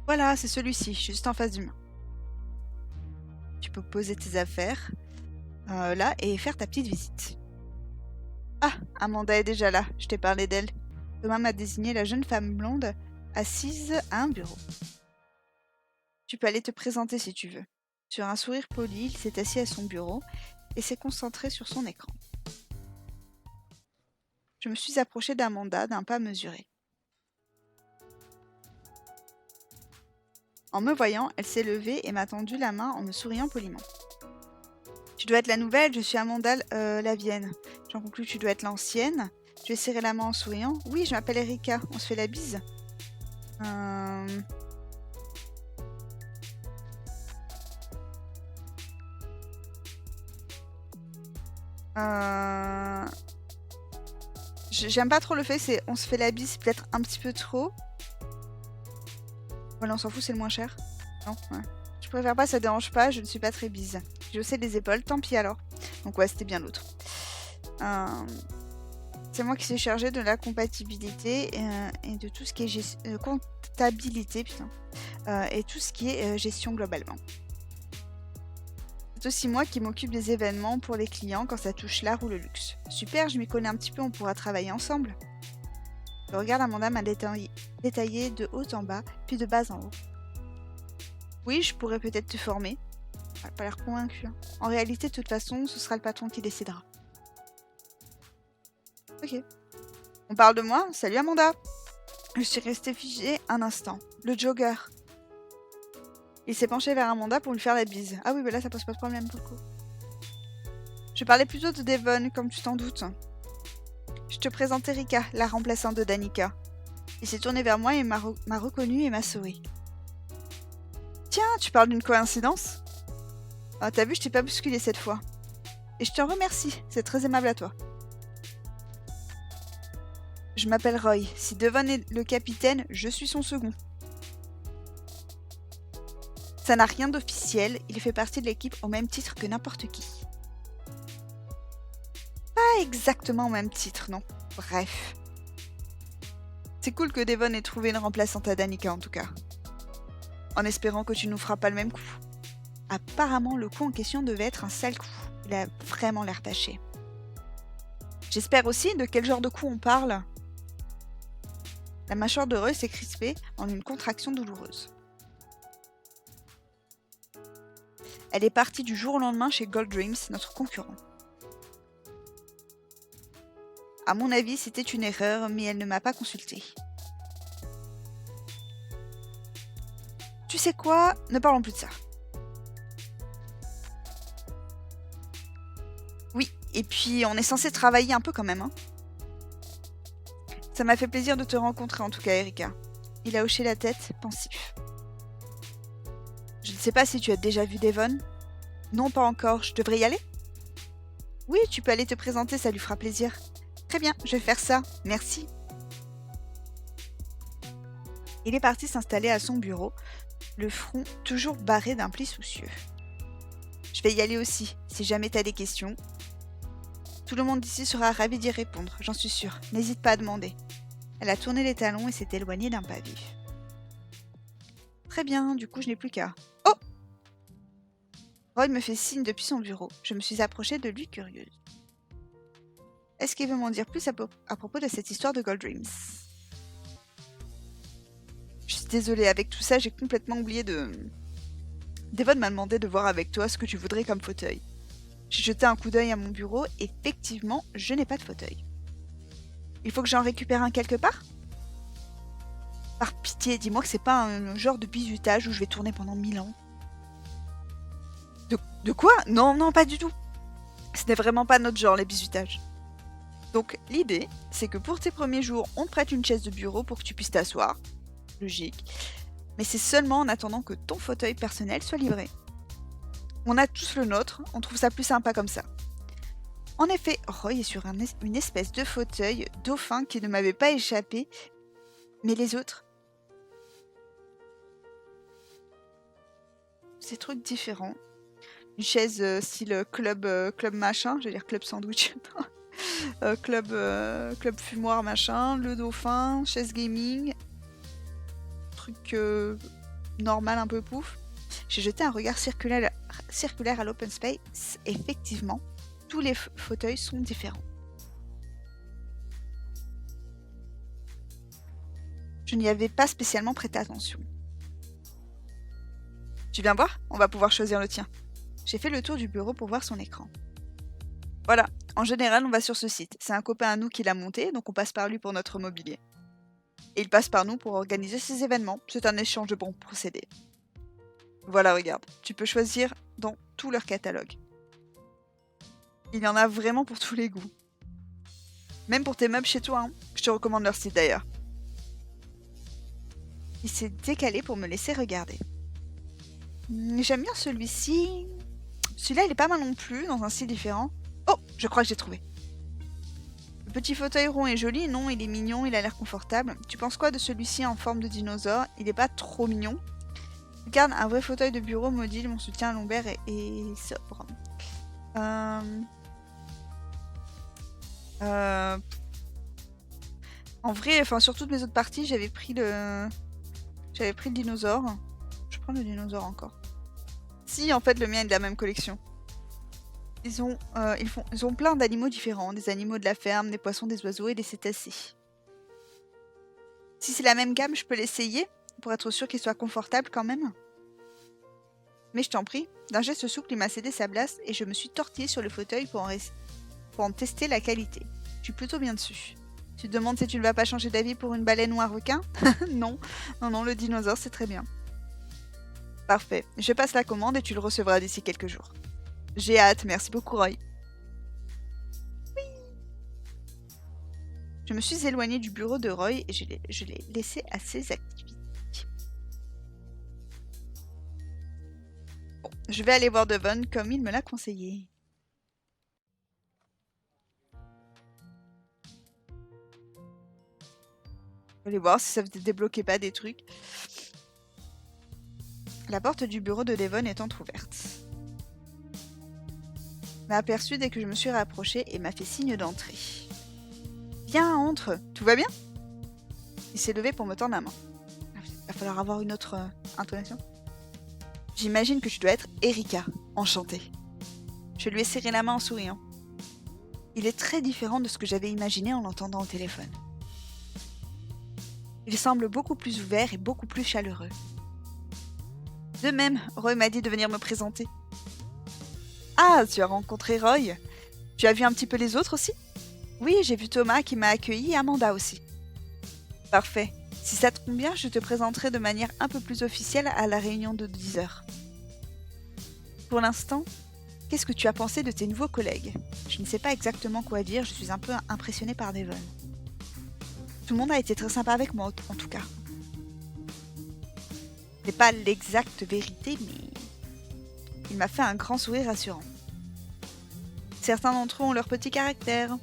Voilà, c'est celui-ci, juste en face du mien. Tu peux poser tes affaires là et faire ta petite visite. Ah, Amanda est déjà là, je t'ai parlé d'elle. Thomas m'a désigné la jeune femme blonde assise à un bureau. Tu peux aller te présenter si tu veux. Sur un sourire poli, il s'est assis à son bureau et s'est concentré sur son écran. Je me suis approchée d'Amanda d'un pas mesuré. En me voyant, elle s'est levée et m'a tendu la main en me souriant poliment. Tu dois être la nouvelle, je suis Amanda Lavienne. J'en conclus que tu dois être l'ancienne. Je lui ai serré la main en souriant. Oui, je m'appelle Erika, on se fait la bise. J'aime pas trop le fait, c'est on se fait la bise, c'est peut-être un petit peu trop. Voilà, on s'en fout, c'est le moins cher. Non, ouais. Je préfère pas, ça dérange pas, je ne suis pas très bise. J'ai haussé les épaules, tant pis alors. Donc ouais, c'était bien l'autre. C'est moi qui suis chargée de la compatibilité et de tout ce qui est comptabilité, putain. Et tout ce qui est gestion globalement. C'est aussi moi qui m'occupe des événements pour les clients quand ça touche l'art ou le luxe. Super, je m'y connais un petit peu, on pourra travailler ensemble. Je regarde Amanda m'a détaillé de haut en bas, puis de bas en haut. Oui, je pourrais peut-être te former. Elle n'a pas l'air convaincue. Hein. En réalité, de toute façon, ce sera le patron qui décidera. Ok. On parle de moi? Salut Amanda. Je suis restée figée un instant. Le jogger. Il s'est penché vers Amanda pour lui faire la bise. Ah oui, bah là, ça pose pas de problème pour le coup. Je parlais plutôt de Devon, comme tu t'en doutes. Je te présente Erika, la remplaçante de Danica. Il s'est tourné vers moi et m'a reconnu et m'a souri. Tiens, tu parles d'une coïncidence? Ah, t'as vu, je t'ai pas bousculé cette fois. Et je te remercie, c'est très aimable à toi. Je m'appelle Roy. Si Devon est le capitaine, je suis son second. Ça n'a rien d'officiel, il fait partie de l'équipe au même titre que n'importe qui. Pas exactement au même titre, non. Bref. C'est cool que Devon ait trouvé une remplaçante à Danica en tout cas. En espérant que tu nous feras pas le même coup. Apparemment, le coup en question devait être un sale coup. Il a vraiment l'air taché. J'espère aussi de quel genre de coup on parle. La mâchoire de Roy s'est crispée en une contraction douloureuse. Elle est partie du jour au lendemain chez Gold Dreams, notre concurrent. À mon avis, c'était une erreur, mais elle ne m'a pas consultée. Tu sais quoi? Ne parlons plus de ça. Oui, et puis on est censé travailler un peu quand même, hein. Ça m'a fait plaisir de te rencontrer en tout cas, Erika. Il a hoché la tête, pensif. Je ne sais pas si tu as déjà vu Devon. Non, pas encore. Je devrais y aller? Oui, tu peux aller te présenter, ça lui fera plaisir. Très bien, je vais faire ça. Merci. Il est parti s'installer à son bureau, le front toujours barré d'un pli soucieux. Je vais y aller aussi, si jamais t'as des questions. Tout le monde ici sera ravi d'y répondre, j'en suis sûre. N'hésite pas à demander. Elle a tourné les talons et s'est éloignée d'un pas vif. Très bien, du coup je n'ai plus qu'à... Oh! Roy me fait signe depuis son bureau. Je me suis approchée de lui curieuse. Est-ce qu'il veut m'en dire plus à propos de cette histoire de Gold Dreams? Je suis désolée, avec tout ça, j'ai complètement oublié de... Devon m'a demandé de voir avec toi ce que tu voudrais comme fauteuil. J'ai jeté un coup d'œil à mon bureau, et effectivement, je n'ai pas de fauteuil. Il faut que j'en récupère un quelque part? Par pitié, dis-moi que c'est pas un genre de bizutage où je vais tourner pendant 1000 ans. De quoi? Non, non, pas du tout. Ce n'est vraiment pas notre genre, les bizutages. Donc, l'idée, c'est que pour tes premiers jours, on te prête une chaise de bureau pour que tu puisses t'asseoir. Logique. Mais c'est seulement en attendant que ton fauteuil personnel soit livré. On a tous le nôtre, on trouve ça plus sympa comme ça. En effet, Roy est sur une espèce de fauteuil dauphin qui ne m'avait pas échappé, mais les autres... Ces trucs différents. Une chaise style club machin, je veux dire club sandwich, club fumoir machin, le dauphin, chaise gaming, truc normal un peu pouf. J'ai jeté un regard circulaire à l'open space. Effectivement, tous les fauteuils sont différents. Je n'y avais pas spécialement prêté attention. Tu viens voir? On va pouvoir choisir le tien. J'ai fait le tour du bureau pour voir son écran. Voilà, en général, on va sur ce site. C'est un copain à nous qui l'a monté, donc on passe par lui pour notre mobilier. Et il passe par nous pour organiser ses événements. C'est un échange de bons procédés. Voilà, regarde, tu peux choisir dans tout leur catalogue. Il y en a vraiment pour tous les goûts. Même pour tes meubles chez toi, hein. Je te recommande leur site d'ailleurs. Il s'est décalé pour me laisser regarder. J'aime bien celui-ci. Celui-là, il est pas mal non plus, dans un style différent. Oh, je crois que j'ai trouvé. Le petit fauteuil rond est joli, non, il est mignon, il a l'air confortable. Tu penses quoi de celui-ci en forme de dinosaure? Il est pas trop mignon. Regarde, un vrai fauteuil de bureau module, mon soutien lombaire est sobre. En vrai, enfin sur toutes mes autres parties, j'avais pris le dinosaure. Je prends le dinosaure encore. Si, en fait, le mien est de la même collection. Ils ont plein d'animaux différents, des animaux de la ferme, des poissons, des oiseaux et des cétacés. Si c'est la même gamme, je peux l'essayer pour être sûr qu'il soit confortable quand même. Mais je t'en prie, d'un geste souple, il m'a cédé sa place et je me suis tortillée sur le fauteuil pour en tester la qualité. Je suis plutôt bien dessus. Tu te demandes si tu ne vas pas changer d'avis pour une baleine ou un requin? Non, non, le dinosaure c'est très bien. Parfait, je passe la commande et tu le recevras d'ici quelques jours. J'ai hâte, merci beaucoup Roy. Oui. Je me suis éloignée du bureau de Roy et je l'ai laissé à ses activités. Bon, je vais aller voir Devon comme il me l'a conseillé. Je vais aller voir si ça ne débloquait pas des trucs. la porte du bureau de Devon est entr'ouverte. Il m'a aperçu dès que je me suis rapprochée et m'a fait signe d'entrer. Viens, entre, tout va bien? Il s'est levé pour me tendre la main. Il va falloir avoir une autre intonation. J'imagine que tu dois être Erika, enchantée. Je lui ai serré la main en souriant. Il est très différent de ce que j'avais imaginé en l'entendant au téléphone. Il semble beaucoup plus ouvert et beaucoup plus chaleureux. De même, Roy m'a dit de venir me présenter. Ah, tu as rencontré Roy? Tu as vu un petit peu les autres aussi? Oui, j'ai vu Thomas qui m'a accueilli et Amanda aussi. Parfait. Si ça te convient, je te présenterai de manière un peu plus officielle à la réunion de 10h. Pour l'instant, qu'est-ce que tu as pensé de tes nouveaux collègues? Je ne sais pas exactement quoi dire, je suis un peu impressionnée par Devon. Tout le monde a été très sympa avec moi, en tout cas. Ce n'est pas l'exacte vérité, mais il m'a fait un grand sourire rassurant. Certains d'entre eux ont leur petit caractère.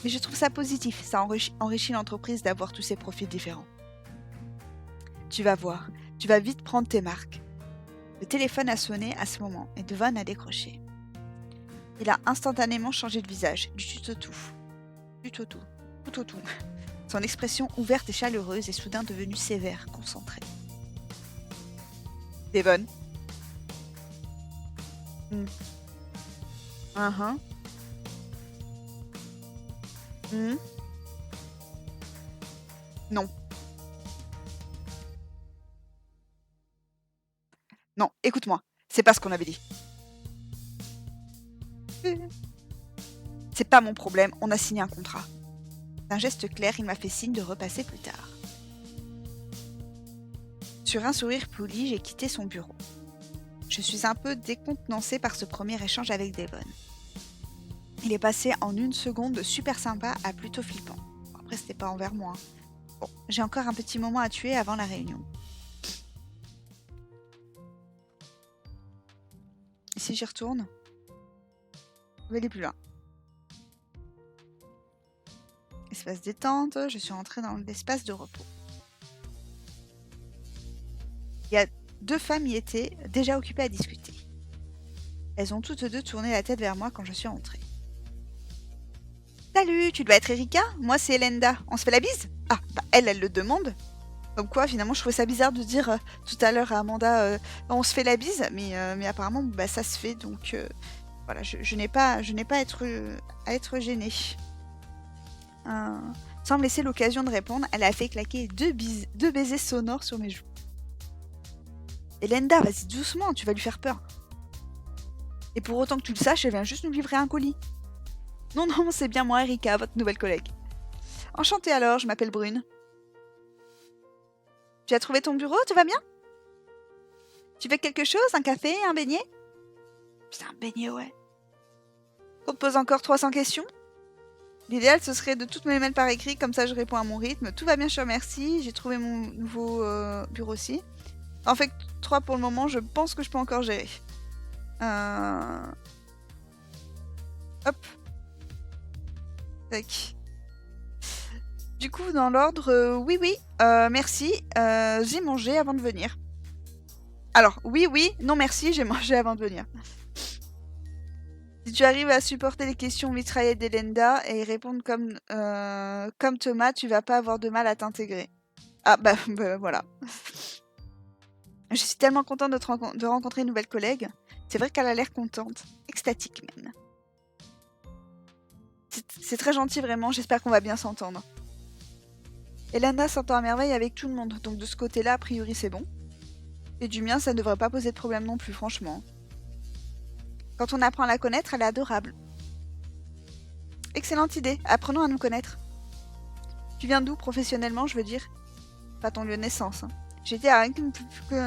Mais je trouve ça positif, ça enrichit l'entreprise d'avoir tous ces profils différents. Tu vas voir, tu vas vite prendre tes marques. Le téléphone a sonné à ce moment et Devon a décroché. Il a instantanément changé de visage, du tout au tout. Son expression ouverte et chaleureuse est soudain devenue sévère, concentrée. Devon. Non. Non, écoute-moi, c'est pas ce qu'on avait dit. C'est pas mon problème, on a signé un contrat. D'un geste clair, il m'a fait signe de repasser plus tard. Sur un sourire poli, j'ai quitté son bureau. Je suis un peu décontenancée par ce premier échange avec Devon. Il est passé en une seconde de super sympa à plutôt flippant. Après, c'était pas envers moi. Bon, j'ai encore un petit moment à tuer avant la réunion. Et si j'y retourne? Elle est plus là. Espace détente, je suis rentrée dans l'espace de repos. Il y a 2 femmes y étaient déjà occupées à discuter. Elles ont toutes 2 tourné la tête vers moi quand je suis rentrée. Salut, tu dois être Erika? Moi c'est Elenda. On se fait la bise? Ah, bah elle le demande. Comme quoi, finalement, je trouvais ça bizarre de dire tout à l'heure à Amanda on se fait la bise, mais apparemment, bah, ça se fait, donc voilà, je n'ai pas à être gênée. Sans me laisser l'occasion de répondre, elle a fait claquer 2 baisers sonores sur mes joues. Elenda, vas-y doucement, tu vas lui faire peur. Et pour autant que tu le saches, elle vient juste nous livrer un colis. Non, c'est bien moi, Erika, votre nouvelle collègue. Enchantée alors, je m'appelle Brune. Tu as trouvé ton bureau, tout va bien? Tu veux quelque chose? Un café? Un beignet? Putain, un beignet, ouais. On te pose encore 300 questions? L'idéal, ce serait de toutes me les mettre par écrit, comme ça je réponds à mon rythme. Tout va bien, je te remercie. J'ai trouvé mon nouveau bureau aussi. En fait, 3 pour le moment, je pense que je peux encore gérer. Hop. Tac. Du coup, dans l'ordre, oui, merci. J'ai mangé avant de venir. Alors, oui, non merci, j'ai mangé avant de venir. Si tu arrives à supporter les questions mitraillettes d'Elenda et y répondre comme Thomas, tu vas pas avoir de mal à t'intégrer. Ah, bah voilà. Je suis tellement contente de rencontrer une nouvelle collègue. C'est vrai qu'elle a l'air contente. Extatique, même. C'est très gentil, vraiment. J'espère qu'on va bien s'entendre. Elenda s'entend à merveille avec tout le monde, donc de ce côté-là, a priori, c'est bon. Et du mien, ça ne devrait pas poser de problème non plus, franchement. Quand on apprend à la connaître, elle est adorable. Excellente idée, apprenons à nous connaître. Tu viens d'où, professionnellement, je veux dire? Pas ton lieu de naissance. Hein. J'étais à Rankin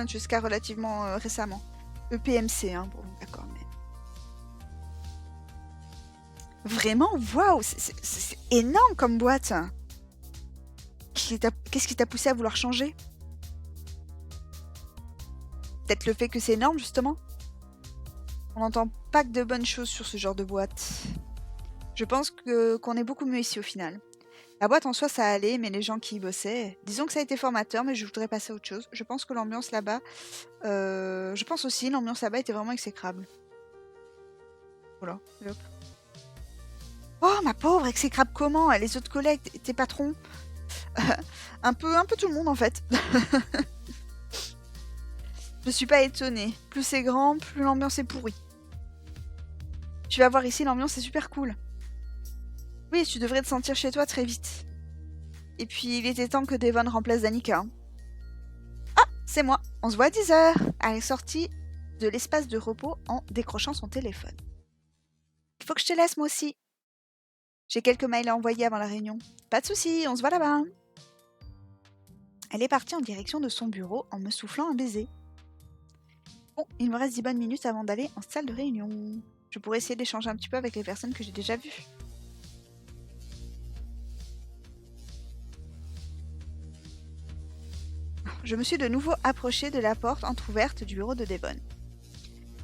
jusqu'à relativement récemment. Le PMC, hein, bon, d'accord, mais... Vraiment? Waouh, c'est énorme comme boîte. Qu'est-ce qui t'a poussé à vouloir changer? Peut-être le fait que c'est énorme, justement? On n'entend pas que de bonnes choses sur ce genre de boîte. Je pense qu'on est beaucoup mieux ici, au final. La boîte en soi, ça allait, mais les gens qui y bossaient, disons que ça a été formateur, mais je voudrais passer à autre chose. Je pense que l'ambiance là-bas, je pense aussi, l'ambiance là-bas était vraiment exécrable. Voilà, et hop. Oh, ma pauvre, exécrable comment? Les autres collègues, tes patrons? un peu tout le monde en fait. Je suis pas étonnée. Plus c'est grand, plus l'ambiance est pourrie. Tu vas voir ici, l'ambiance est super cool. Oui, tu devrais te sentir chez toi très vite. Et puis, il était temps que Devon remplace Danica. Hein. Ah, c'est moi. On se voit à 10h. Elle est sortie de l'espace de repos en décrochant son téléphone. Il faut que je te laisse, moi aussi. J'ai quelques mails à envoyer avant la réunion. Pas de soucis, on se voit là-bas. Elle est partie en direction de son bureau en me soufflant un baiser. Bon, il me reste 10 bonnes minutes avant d'aller en salle de réunion. Je pourrais essayer d'échanger un petit peu avec les personnes que j'ai déjà vues. Je me suis de nouveau approchée de la porte entr'ouverte du bureau de Devon.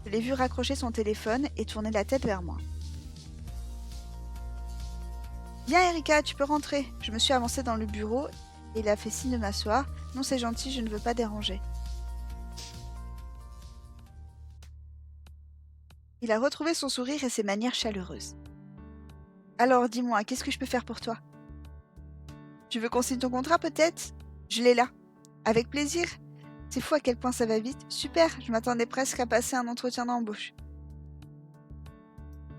Je l'ai vu raccrocher son téléphone et tourner la tête vers moi. Viens Erika, tu peux rentrer. Je me suis avancée dans le bureau et il a fait signe de m'asseoir. Non, c'est gentil, je ne veux pas déranger. Il a retrouvé son sourire et ses manières chaleureuses. Alors, dis-moi, qu'est-ce que je peux faire pour toi? Tu veux qu'on signe ton contrat peut-être? Je l'ai là. Avec plaisir. C'est fou à quel point ça va vite. Super, je m'attendais presque à passer un entretien d'embauche.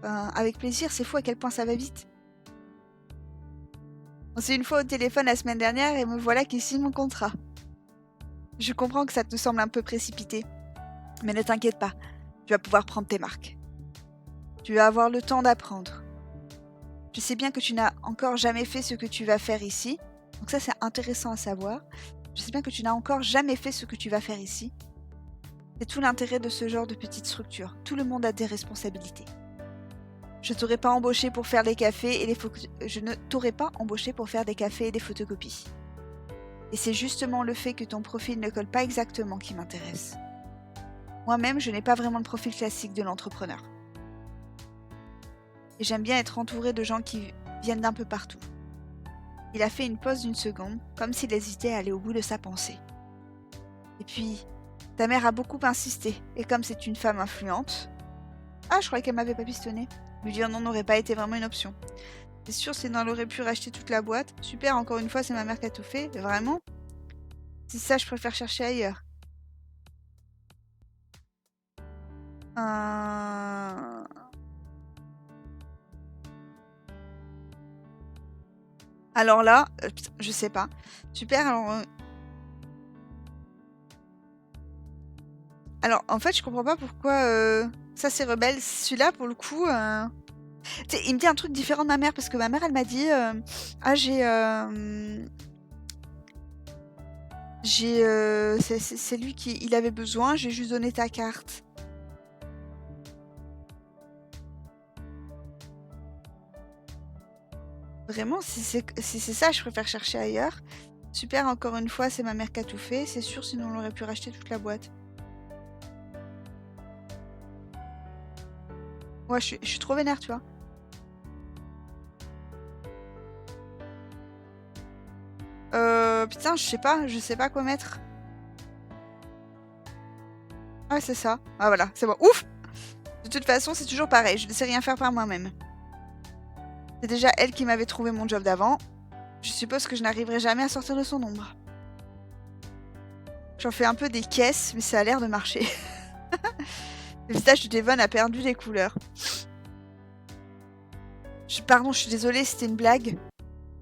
Avec plaisir, c'est fou à quel point ça va vite. On s'est une fois au téléphone la semaine dernière et me voilà qui signe mon contrat. Je comprends que ça te semble un peu précipité. Mais ne t'inquiète pas, tu vas pouvoir prendre tes marques. Tu vas avoir le temps d'apprendre. Je sais bien que tu n'as encore jamais fait ce que tu vas faire ici. Donc ça, c'est intéressant à savoir. Je sais bien que tu n'as encore jamais fait ce que tu vas faire ici. C'est tout l'intérêt de ce genre de petite structure. Tout le monde a des responsabilités. Je t'aurais pas embauché pour faire les cafés et Je ne t'aurais pas embauché pour faire des cafés et des photocopies. Et c'est justement le fait que ton profil ne colle pas exactement qui m'intéresse. Moi-même, je n'ai pas vraiment le profil classique de l'entrepreneur. Et j'aime bien être entourée de gens qui viennent d'un peu partout. Il a fait une pause d'une seconde, comme s'il hésitait à aller au bout de sa pensée. Et puis, ta mère a beaucoup insisté, et comme c'est une femme influente... Ah, je croyais qu'elle m'avait pas pistonné. Lui dire non n'aurait pas été vraiment une option. C'est sûr, sinon elle aurait pu racheter toute la boîte. Super, encore une fois, c'est ma mère qui a tout fait. Vraiment? C'est ça, je préfère chercher ailleurs. Alors là, je sais pas. Super, alors en fait, je comprends pas pourquoi ça c'est rebelle. Celui-là, pour le coup, il me dit un truc différent de ma mère parce que ma mère, elle m'a dit ah c'est lui qui il avait besoin, j'ai juste donné ta carte. Vraiment, si c'est ça, je préfère chercher ailleurs. Super, encore une fois, c'est ma mère qui a tout fait. C'est sûr, sinon on aurait pu racheter toute la boîte. Ouais, je suis trop vénère, tu vois. Putain, je sais pas quoi mettre. Ah, c'est ça. Ah, voilà, c'est bon. Ouf! De toute façon, c'est toujours pareil, je ne sais rien faire par moi-même. C'est déjà elle qui m'avait trouvé mon job d'avant. Je suppose que je n'arriverai jamais à sortir de son ombre. J'en fais un peu des caisses, mais ça a l'air de marcher. Le visage de Devon a perdu des couleurs. Pardon, je suis désolée, c'était une blague.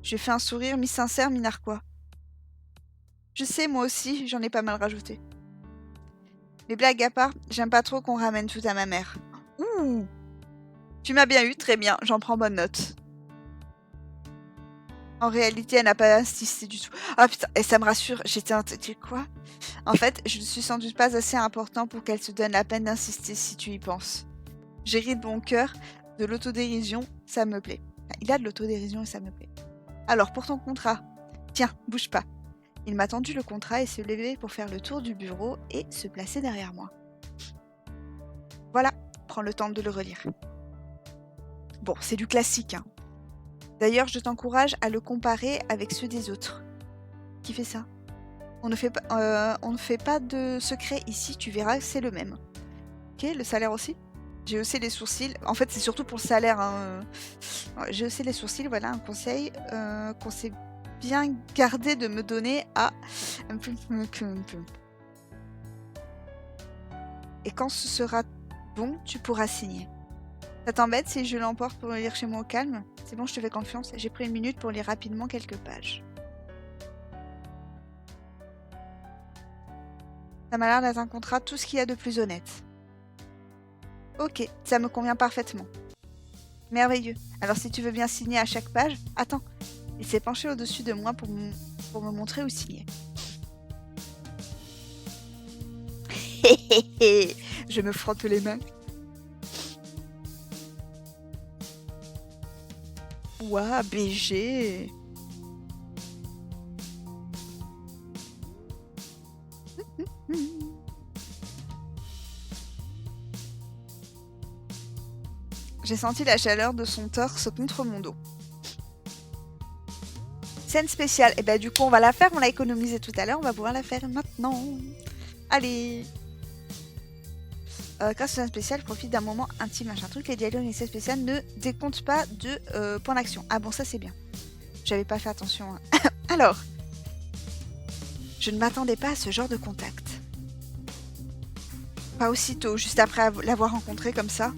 J'ai fait un sourire mi-sincère, mi-narquois. Je sais, moi aussi, j'en ai pas mal rajouté. Mais blague à part, j'aime pas trop qu'on ramène tout à ma mère. Ouh! Tu m'as bien eu, très bien, j'en prends bonne note. En réalité, elle n'a pas insisté du tout. Ah putain, et ça me rassure, j'étais quoi? En fait, je ne suis sans doute pas assez important pour qu'elle se donne la peine d'insister si tu y penses. J'ai ri de mon cœur, de l'autodérision, ça me plaît. Enfin, il a de l'autodérision et ça me plaît. Alors, pour ton contrat, tiens, bouge pas. Il m'a tendu le contrat et s'est levé pour faire le tour du bureau et se placer derrière moi. Voilà, prends le temps de le relire. Bon, c'est du classique, hein. D'ailleurs, je t'encourage à le comparer avec ceux des autres. Qui fait ça? On ne fait pas de secret ici, tu verras, c'est le même. Ok, le salaire aussi? J'ai haussé les sourcils. En fait, c'est surtout pour le salaire, hein. Ouais, j'ai haussé les sourcils, voilà un conseil qu'on s'est bien gardé de me donner à... Et quand ce sera bon, tu pourras signer. Ça t'embête si je l'emporte pour le lire chez moi au calme? C'est bon, je te fais confiance. J'ai pris une minute pour lire rapidement quelques pages. Ça m'a l'air d'être un contrat tout ce qu'il y a de plus honnête. Ok, ça me convient parfaitement. Merveilleux. Alors si tu veux bien signer à chaque page... Attends, il s'est penché au-dessus de moi pour me montrer où signer. Je me frotte les mains. Ouah, BG. J'ai senti la chaleur de son torse contre mon dos. Scène spéciale. Et bah du coup on va la faire, on l'a économisée tout à l'heure, on va pouvoir la faire maintenant. Allez. Grâce à un spécial, profite d'un moment intime, machin truc. Les dialogues et scènes spéciales ne décomptent pas de points d'action. Ah bon, ça c'est bien. J'avais pas fait attention. Alors, je ne m'attendais pas à ce genre de contact. Pas aussitôt, juste après l'avoir rencontré comme ça.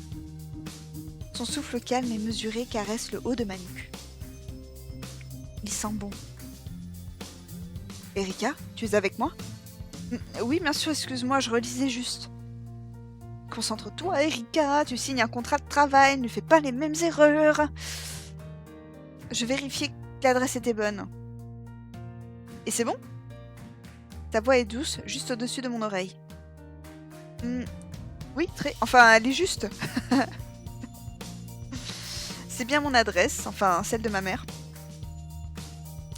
Son souffle calme et mesuré caresse le haut de ma nuque. Il sent bon. Erika, tu es avec moi? Oui, bien sûr, excuse-moi, je relisais juste. Concentre-toi, Erika, tu signes un contrat de travail, ne fais pas les mêmes erreurs. Je vérifiais que l'adresse était bonne. Et c'est bon? Ta voix est douce, juste au-dessus de mon oreille. Oui, très... Enfin, elle est juste. C'est bien mon adresse, enfin, celle de ma mère.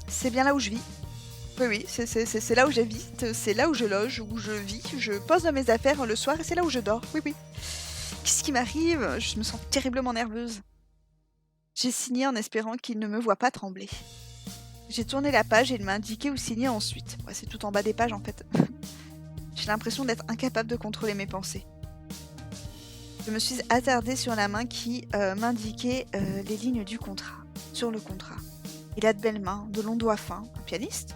C'est bien là où je vis. Oui, c'est là où j'habite, c'est là où je loge, où je vis, je pose mes affaires le soir et c'est là où je dors. Oui. Qu'est-ce qui m'arrive? Je me sens terriblement nerveuse. J'ai signé en espérant qu'il ne me voit pas trembler. J'ai tourné la page et il m'a indiqué où signer ensuite. Ouais, c'est tout en bas des pages en fait. J'ai l'impression d'être incapable de contrôler mes pensées. Je me suis attardée sur la main qui m'indiquait les lignes du contrat. Sur le contrat. Il a de belles mains, de longs doigts fins. Un pianiste?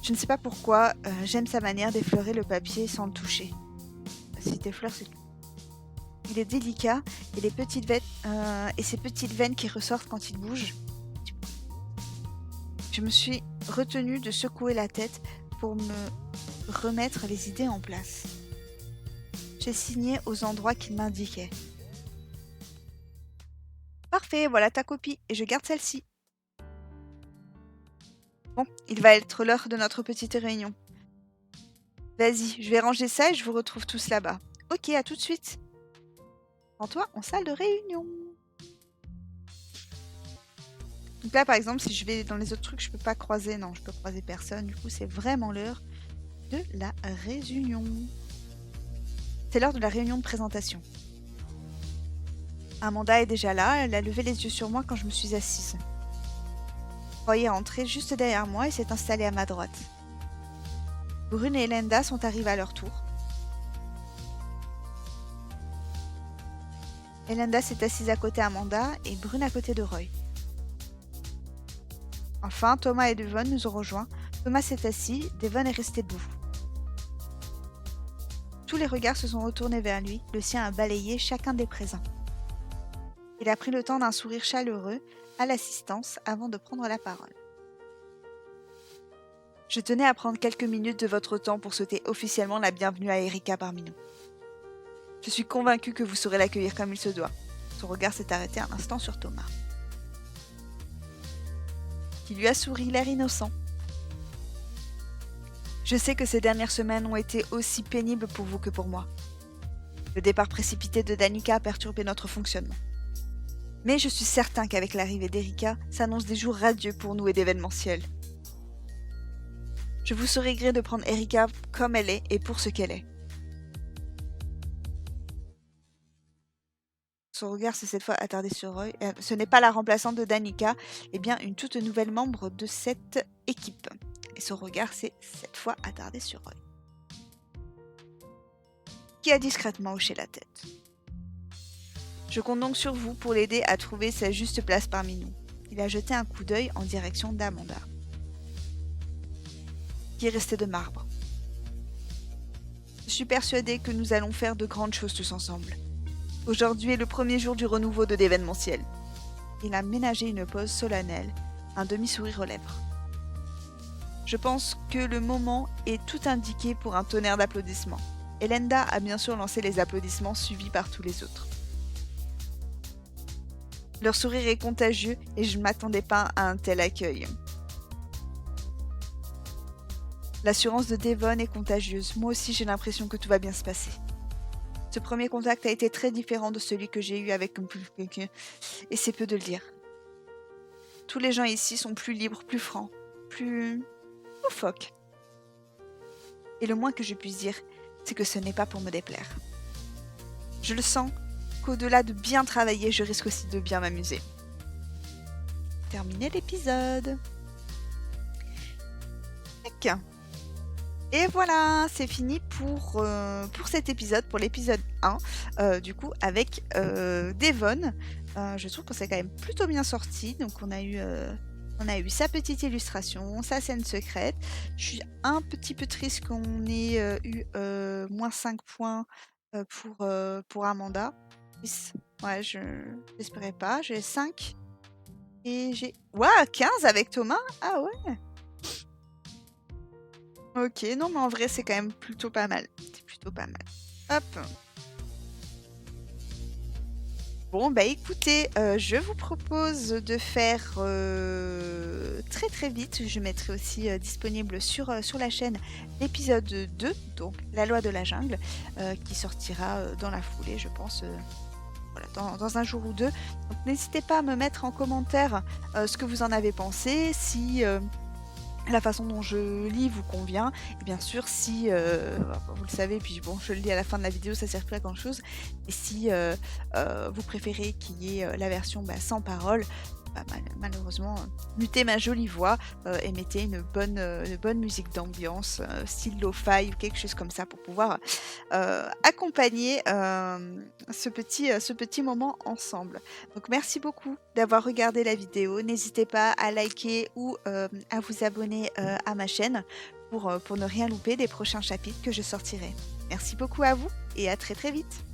Je ne sais pas pourquoi, j'aime sa manière d'effleurer le papier sans le toucher. Si t'effleures, c'est tout. Il est délicat et ces petites veines qui ressortent quand il bouge. Je me suis retenue de secouer la tête pour me remettre les idées en place. J'ai signé aux endroits qu'il m'indiquait. Parfait, voilà ta copie et je garde celle-ci. Bon, il va être l'heure de notre petite réunion. Vas-y, je vais ranger ça et je vous retrouve tous là-bas. Ok, à tout de suite. Rends-toi en salle de réunion. Donc là, par exemple, si je vais dans les autres trucs, je peux pas croiser. Non, je peux croiser personne. Du coup, c'est vraiment l'heure de la réunion. C'est l'heure de la réunion de présentation. Amanda est déjà là. Elle a levé les yeux sur moi quand je me suis assise. Roy est entré juste derrière moi et s'est installé à ma droite. Brune et Linda sont arrivées à leur tour. Linda s'est assise à côté d'Amanda et Brune à côté de Roy. Enfin, Thomas et Devon nous ont rejoints. Thomas s'est assis, Devon est resté debout. Tous les regards se sont retournés vers lui, le sien a balayé chacun des présents. Il a pris le temps d'un sourire chaleureux à l'assistance avant de prendre la parole. Je tenais à prendre quelques minutes de votre temps pour souhaiter officiellement la bienvenue à Erika parmi nous. Je suis convaincue que vous saurez l'accueillir comme il se doit. Son regard s'est arrêté un instant sur Thomas, qui lui a souri, l'air innocent. Je sais que ces dernières semaines ont été aussi pénibles pour vous que pour moi. Le départ précipité de Danica a perturbé notre fonctionnement. Mais je suis certain qu'avec l'arrivée d'Erika, s'annoncent des jours radieux pour nous et d'événementiel. Je vous saurai gré de prendre Erika comme elle est et pour ce qu'elle est. Son regard s'est cette fois attardé sur Roy. Ce n'est pas la remplaçante de Danica, et bien une toute nouvelle membre de cette équipe. Et son regard s'est cette fois attardé sur Roy, qui a discrètement hoché la tête. Je compte donc sur vous pour l'aider à trouver sa juste place parmi nous. Il a jeté un coup d'œil en direction d'Amanda, qui est restée de marbre. Je suis persuadée que nous allons faire de grandes choses tous ensemble. Aujourd'hui est le premier jour du renouveau de l'événementiel. Il a ménagé une pause solennelle, un demi-sourire aux lèvres. Je pense que le moment est tout indiqué pour un tonnerre d'applaudissements. Elenda a bien sûr lancé les applaudissements suivis par tous les autres. Leur sourire est contagieux et je ne m'attendais pas à un tel accueil. L'assurance de Devon est contagieuse. Moi aussi, j'ai l'impression que tout va bien se passer. Ce premier contact a été très différent de celui que j'ai eu avec quelqu'un, et c'est peu de le dire. Tous les gens ici sont plus libres, plus francs, plus loufoques. Et le moins que je puisse dire, c'est que ce n'est pas pour me déplaire. Je le sens qu'au-delà de bien travailler, je risque aussi de bien m'amuser. Terminer l'épisode. Tac. Et voilà, c'est fini pour cet épisode, pour l'épisode 1, du coup, avec Devon. Je trouve que c'est quand même plutôt bien sorti. Donc on a eu sa petite illustration, sa scène secrète. Je suis un petit peu triste qu'on ait eu moins 5 points pour Amanda. Ouais, j'espérais pas. J'ai 5 et j'ai... Ouah, 15 avec Thomas. Ah ouais. Ok, non mais en vrai c'est quand même plutôt pas mal. C'est plutôt pas mal. Hop. Bon bah écoutez, je vous propose de faire très très vite. Je mettrai aussi disponible sur la chaîne l'épisode 2, donc La loi de la jungle, qui sortira dans la foulée je pense. Voilà, dans un jour ou deux. Donc n'hésitez pas à me mettre en commentaire ce que vous en avez pensé, si la façon dont je lis vous convient, et bien sûr si, vous le savez, puis bon je le dis à la fin de la vidéo, ça sert plus à grand chose, et si vous préférez qu'il y ait la version sans parole, malheureusement mutez ma jolie voix et mettez une bonne musique d'ambiance, style lo-fi ou quelque chose comme ça pour pouvoir accompagner ce petit moment ensemble. Donc merci beaucoup d'avoir regardé la vidéo, n'hésitez pas à liker ou à vous abonner à ma chaîne pour ne rien louper des prochains chapitres que je sortirai. Merci beaucoup à vous et à très très vite.